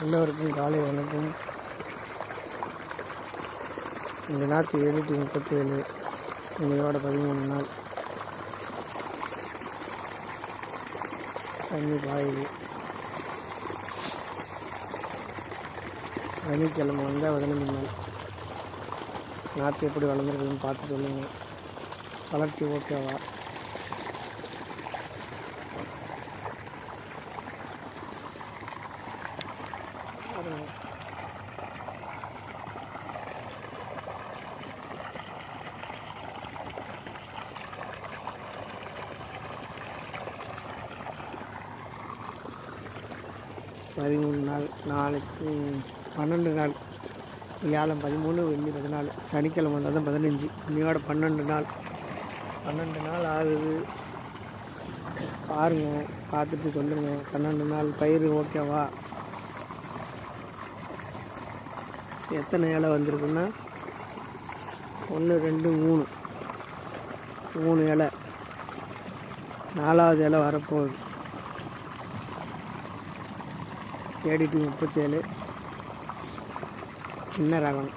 எல்லோருக்கும் காலை வணக்கம். இந்த நாற்று 737 இன்னையோட 13 நாள் தண்ணி பாயுது. சனிக்கிழமை வந்தால் 15 நாள். நாற்று எப்படி வளர்ந்துருக்குதுன்னு பார்த்து சொல்லுங்கள். வளர்ச்சி ஓகேவா? பதிமூணு நாள், நாளைக்கு 12 நாள். வியாழன் 13, வெள்ளி 14, சனிக்கிழமை வந்தால் தான் 15. இன்னையோட 12 நாள். 12 நாள் ஆகுது. பாருங்கள், பார்த்துட்டு சொல்லுங்கள். 12 நாள் பயிர் ஓகேவா? எத்தனை இலை வந்திருக்குன்னா 1 2 3 இலை. 4வது இலை வரப்போகுது. 37 சின்ன ரகம்,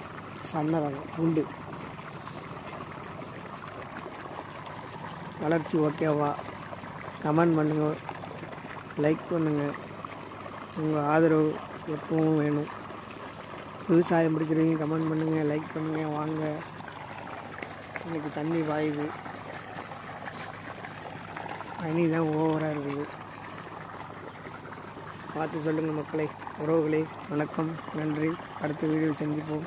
சன்ன ரகம் உண்டு. வளர்ச்சி ஓகேவா? கமெண்ட் பண்ணுங்கள், லைக் பண்ணுங்கள். உங்கள் ஆதரவு எப்பவும் வேணும். விவசாயம் பிடிக்கிறவங்க கமெண்ட் பண்ணுங்கள், லைக் பண்ணுங்கள். வாங்க, இன்றைக்கி தண்ணி பாயுது. தண்ணி தான் ஓவராக இருக்குது. பார்த்து சொல்லுங்கள் மக்களே, உறவுகளே. வணக்கம், நன்றி. அடுத்த வீடியோவில் சந்திப்போம்.